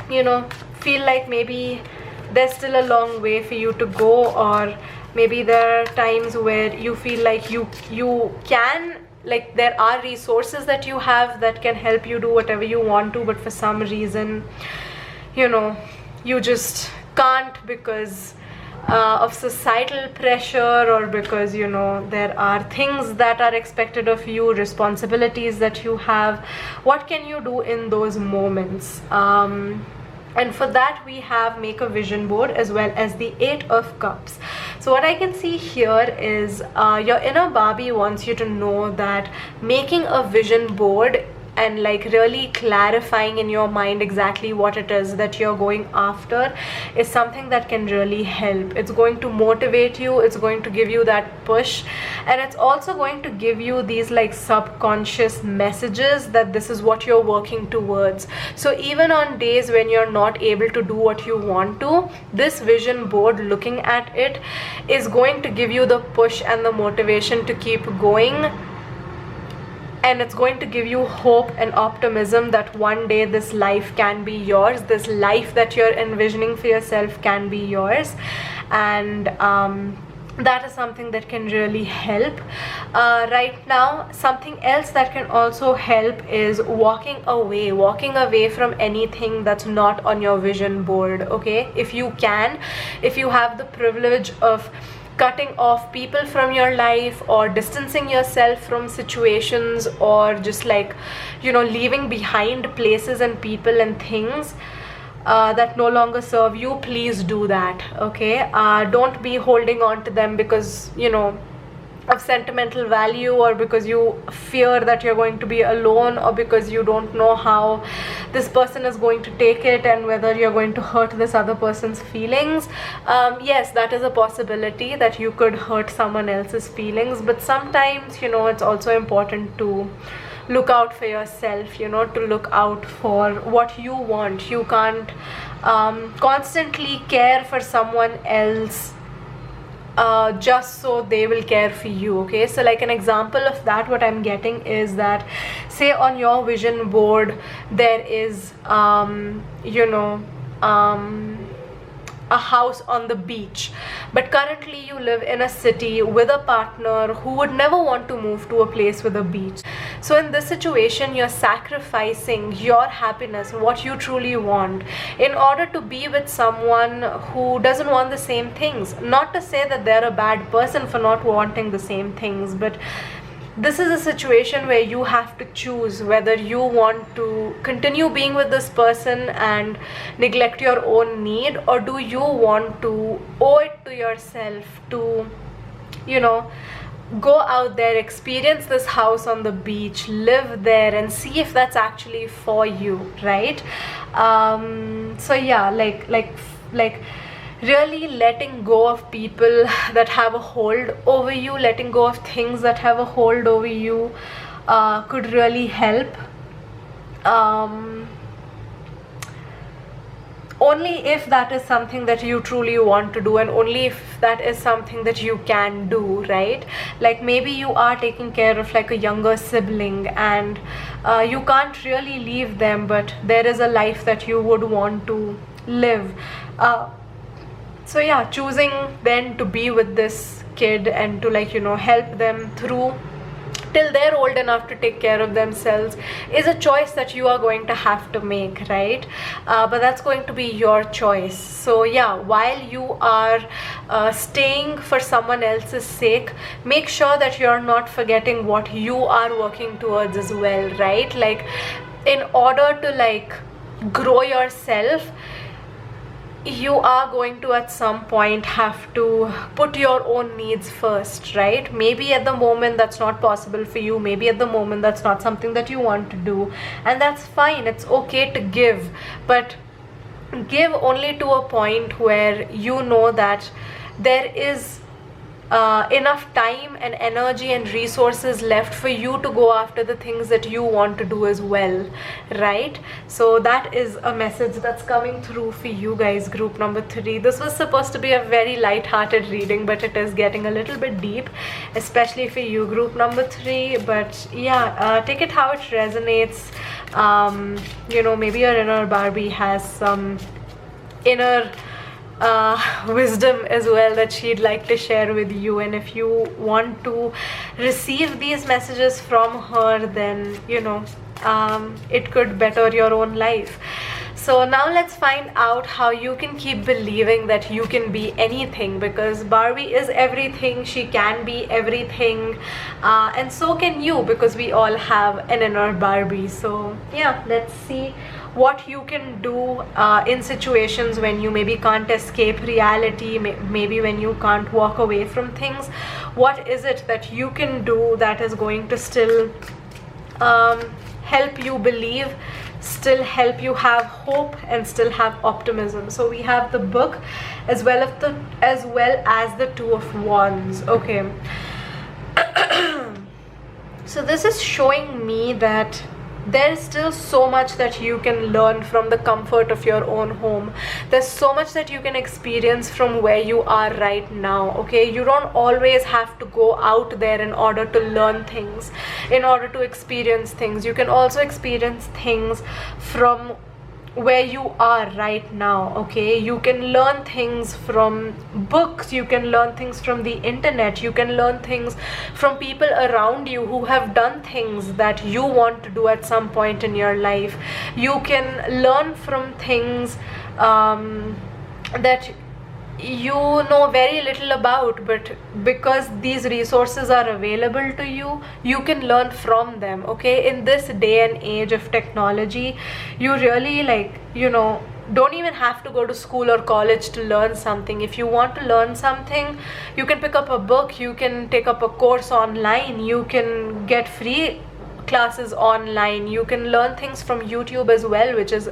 you know, feel like maybe there's still a long way for you to go, or maybe there are times where you feel like you can, like, there are resources that you have that can help you do whatever you want to, but for some reason, you know, you just can't because of societal pressure, or because, you know, there are things that are expected of you, responsibilities that you have. What can you do in those moments? And for that we have make a vision board, as well as the 8 of Cups. So what I can see here is your inner Barbie wants you to know that making a vision board and like really clarifying in your mind exactly what it is that you're going after is something that can really help. It's going to motivate you, it's going to give you that push, and it's also going to give you these like subconscious messages that this is what you're working towards. So even on days when you're not able to do what you want to, this vision board, looking at it, is going to give you the push and the motivation to keep going. And it's going to give you hope and optimism that one day this life can be yours, this life that you're envisioning for yourself can be yours. And that is something that can really help right now. Something else that can also help is walking away from anything that's not on your vision board. Okay, if you can, if you have the privilege of cutting off people from your life, or distancing yourself from situations, or just like, you know, leaving behind places and people and things that no longer serve you, please do that. Okay, don't be holding on to them because, you know, of sentimental value, or because you fear that you're going to be alone, or because you don't know how this person is going to take it and whether you're going to hurt this other person's feelings. Yes, that is a possibility that you could hurt someone else's feelings, but sometimes, you know, it's also important to look out for yourself, you know, to look out for what you want. You can't constantly care for someone else just so they will care for you. Okay, so like an example of that, what I'm getting is that, say on your vision board there is you know, a house on the beach, but currently you live in a city with a partner who would never want to move to a place with a beach. So in this situation, you're sacrificing your happiness, what you truly want, in order to be with someone who doesn't want the same things. Not to say that they're a bad person for not wanting the same things, but this is a situation where you have to choose whether you want to continue being with this person and neglect your own need, or do you want to owe it to yourself to, you know, go out there, experience this house on the beach, live there, and see if that's actually for you, right? So yeah, like really letting go of people that have a hold over you, letting go of things that have a hold over you, could really help. Only if that is something that you truly want to do, and only if that is something that you can do, right? Like maybe you are taking care of like a younger sibling, and you can't really leave them, but there is a life that you would want to live. So yeah, choosing then to be with this kid and to, like, you know, help them through till they're old enough to take care of themselves is a choice that you are going to have to make, right? But that's going to be your choice. So yeah, while you are staying for someone else's sake, make sure that you're not forgetting what you are working towards as well, right? Like, in order to like grow yourself, you are going to at some point have to put your own needs first, right? Maybe at the moment that's not possible for you, maybe at the moment that's not something that you want to do, and that's fine. It's okay to give, but give only to a point where you know that there is enough time and energy and resources left for you to go after the things that you want to do as well, right? So that is a message that's coming through for you guys, group number 3. This was supposed to be a very light-hearted reading, but it is getting a little bit deep, especially for you, group number 3. But yeah, take it how it resonates. You know, maybe your inner Barbie has some inner wisdom as well that she'd like to share with you, and if you want to receive these messages from her, then you know, it could better your own life. So now let's find out how you can keep believing that you can be anything, because Barbie is everything, she can be everything, and so can you, because we all have an inner Barbie. So yeah, let's see what you can do in situations when you maybe can't escape reality, maybe when you can't walk away from things. What is it that you can do that is going to still help you believe, still help you have hope, and still have optimism? So we have the book as well as the Two of Wands. Okay. So this is showing me that there's still so much that you can learn from the comfort of your own home. There's so much that you can experience from where you are right now, okay? You don't always have to go out there in order to learn things, in order to experience things. You can also experience things from where you are right now, okay? You can learn things from books, you can learn things from the internet, you can learn things from people around you who have done things that you want to do at some point in your life. You can learn from things that you know very little about, but because these resources are available to you, you can learn from them, okay? In this day and age of technology, you really, like, you know, don't even have to go to school or college to learn something. If you want to learn something, you can pick up a book, you can take up a course online, you can get free classes online, you can learn things from YouTube as well, which is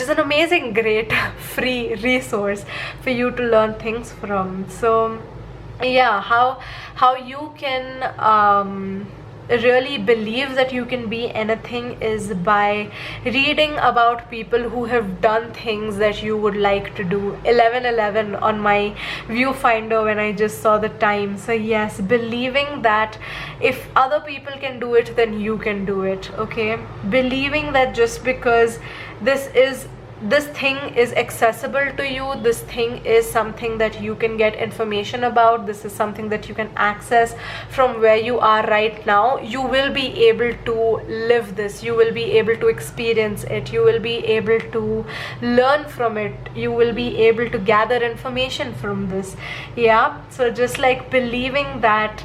an amazing, great free resource for you to learn things from. So yeah, how you can really believe that you can be anything is by reading about people who have done things that you would like to do. 1111 on my viewfinder when I just saw the time. So yes, believing that if other people can do it, then you can do it, okay? Believing that just because this is this thing is accessible to you. This thing is something that you can get information about. This is something that you can access from where you are right now. You will be able to live this. You will be able to experience it. You will be able to learn from it. You will be able to gather information from this. Yeah, so just like believing that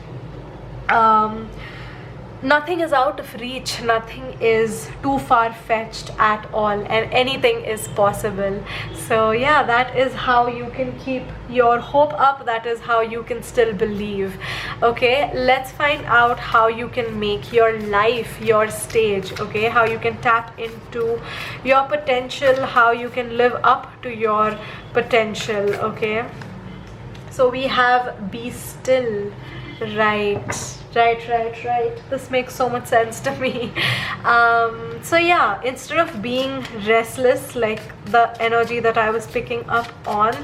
nothing is out of reach, nothing is too far-fetched at all, and anything is possible. So yeah, that is how you can keep your hope up. That is how you can still believe. Okay, let's find out how you can make your life your stage. Okay, how you can tap into your potential, how you can live up to your potential. Okay, so we have be still. Right. This makes so much sense to me. So yeah, instead of being restless, like the energy that I was picking up on,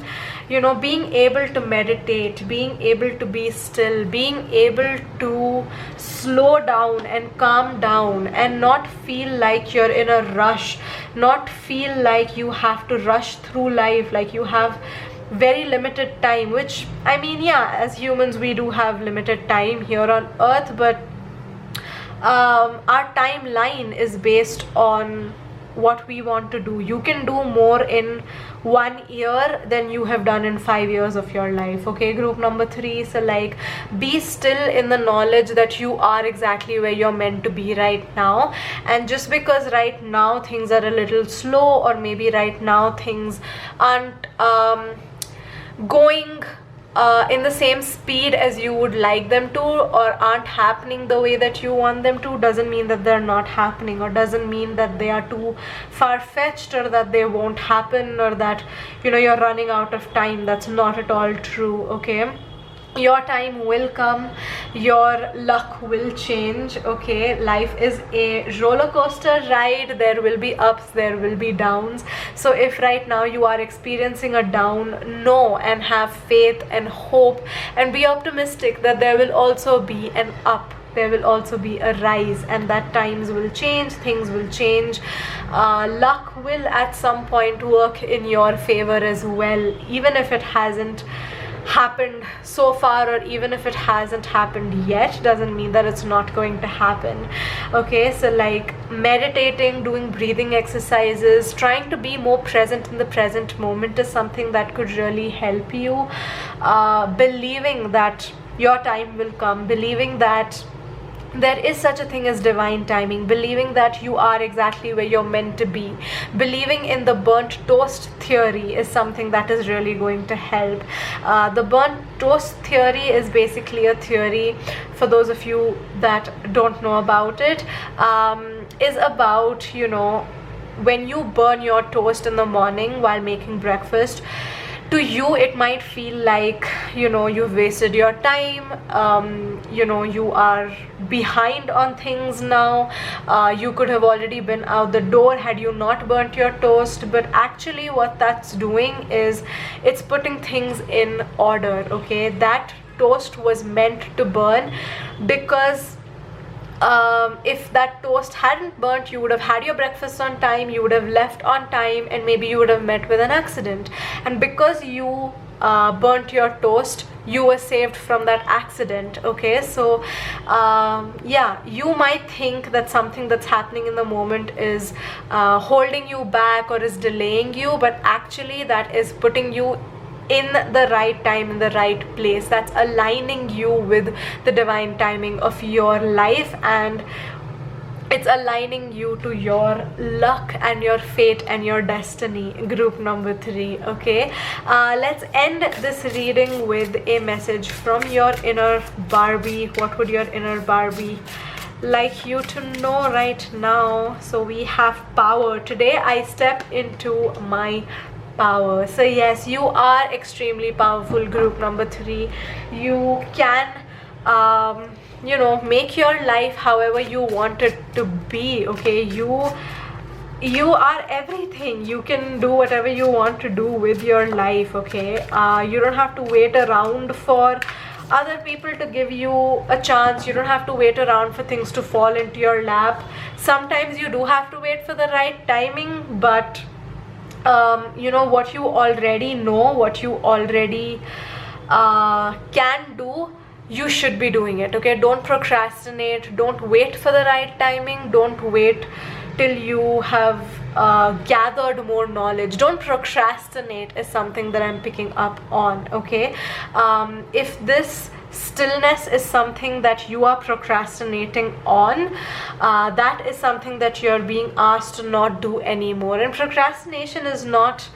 you know, being able to meditate, being able to be still, being able to slow down and calm down and not feel like you're in a rush, not feel like you have to rush through life, like you have very limited time, which I mean, yeah, as humans we do have limited time here on earth, but our timeline is based on what we want to do. You can do more in 1 year than you have done in 5 years of your life. Okay, group number 3. So like, be still in the knowledge that you are exactly where you're meant to be right now. And just because right now things are a little slow, or maybe right now things aren't going in the same speed as you would like them to, or aren't happening the way that you want them to, doesn't mean that they're not happening, or doesn't mean that they are too far-fetched, or that they won't happen, or that, you know, you're running out of time. That's not at all true. Okay, your time will come, your luck will change. Okay, life is a roller coaster ride. There will be ups, there will be downs. So if right now you are experiencing a down, know and have faith and hope and be optimistic that there will also be an up, there will also be a rise, and that times will change, things will change. Luck will at some point work in your favor as well, even if it hasn't happened so far, or even if it hasn't happened yet, doesn't mean that it's not going to happen. Okay, so like meditating, doing breathing exercises, trying to be more present in the present moment is something that could really help you. Believing that your time will come, believing that there is such a thing as divine timing, believing that you are exactly where you're meant to be, believing in the burnt toast theory is something that is really going to help. The burnt toast theory is basically a theory, for those of you that don't know about it, is about, you know, when you burn your toast in the morning while making breakfast, to you it might feel like, you know, you've wasted your time, you know, you are behind on things now. You could have already been out the door had you not burnt your toast, but actually what that's doing is it's putting things in order. Okay, that toast was meant to burn because if that toast hadn't burnt, you would have had your breakfast on time, you would have left on time, and maybe you would have met with an accident. And because you burnt your toast, you were saved from that accident. Okay, so yeah, you might think that something that's happening in the moment is holding you back or is delaying you, but actually that is putting you in the right time, in the right place. That's aligning you with the divine timing of your life, and it's aligning you to your luck and your fate and your destiny. Group number 3. Okay, let's end this reading with a message from your inner Barbie. What would your inner Barbie like you to know right now? So we have power. Today I step into my power. So yes, you are extremely powerful, group number 3. You can you know, make your life however you want it to be. Okay, you are everything. You can do whatever you want to do with your life. Okay, you don't have to wait around for other people to give you a chance. You don't have to wait around for things to fall into your lap. Sometimes you do have to wait for the right timing, but you know, what you already know, what you already can do, you should be doing it. Okay, don't procrastinate, don't wait for the right timing, don't wait till you have gathered more knowledge. Don't procrastinate is something that I'm picking up on. Okay, if this stillness is something that you are procrastinating on, that is something that you're being asked to not do anymore. And procrastination is not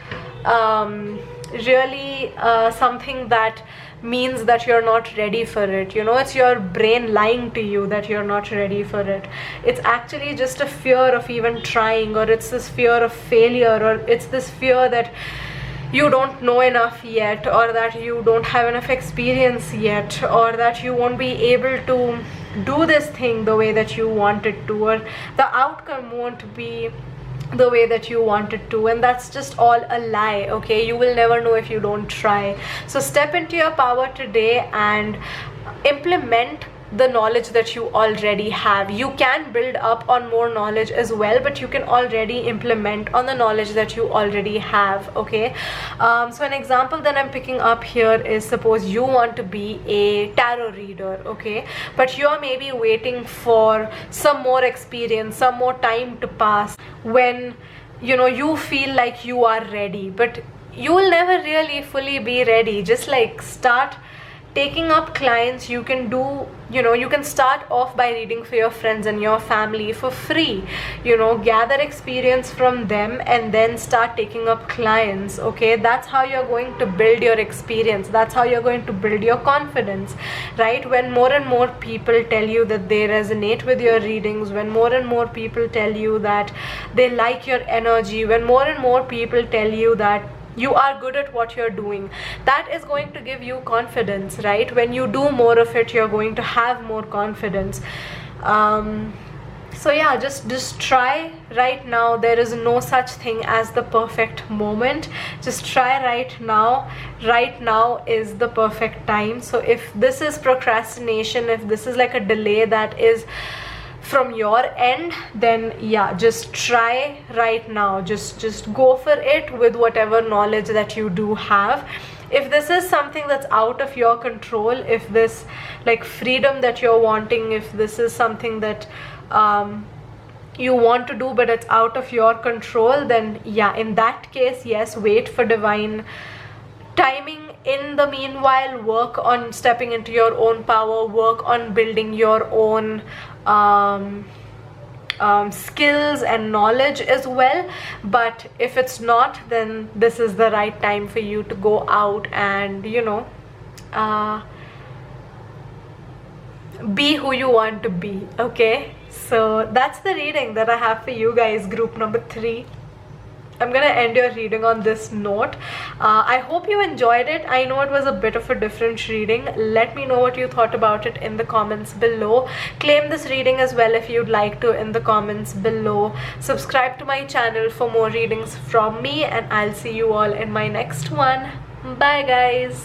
really something that means that you're not ready for it. You know, it's your brain lying to you that you're not ready for it. It's actually just a fear of even trying, or it's this fear of failure, or it's this fear that you don't know enough yet, or that you don't have enough experience yet, or that you won't be able to do this thing the way that you want it to, or the outcome won't be the way that you want it to. And that's just all a lie. Okay, you will never know if you don't try. So step into your power today and implement the knowledge that you already have. You can build up on more knowledge as well, but you can already implement on the knowledge that you already have. Okay, so an example that I'm picking up here is, suppose you want to be a tarot reader, okay, but you're maybe waiting for some more experience, some more time to pass, when you know you feel like you are ready, but you will never really fully be ready. Just like start taking up clients. You can do, you know, you can start off by reading for your friends and your family for free, you know, gather experience from them and then start taking up clients. Okay, that's how you're going to build your experience, that's how you're going to build your confidence, right? When more and more people tell you that they resonate with your readings, when more and more people tell you that they like your energy, when more and more people tell you that you are good at what you're doing, that is going to give you confidence, right? When you do more of it, you're going to have more confidence. So yeah, just try right now. There is no such thing as the perfect moment. Just try right now. Right now is the perfect time. So if this is procrastination, if this is like a delay that is from your end, then yeah, just try right now. Just go for it with whatever knowledge that you do have. If this is something that's out of your control, if this like freedom that you're wanting, if this is something that you want to do but it's out of your control, then yeah, in that case, yes, wait for divine timing. In the meanwhile, work on stepping into your own power, work on building your own skills and knowledge as well. But if it's not, then this is the right time for you to go out and, you know, be who you want to be. Okay, so that's the reading that I have for you guys, group number 3. I'm gonna end your reading on this note. I hope you enjoyed it. I know it was a bit of a different reading. Let me know what you thought about it in the comments below. Claim this reading as well if you'd like to in the comments below. Subscribe to my channel for more readings from me, and I'll see you all in my next one. Bye guys.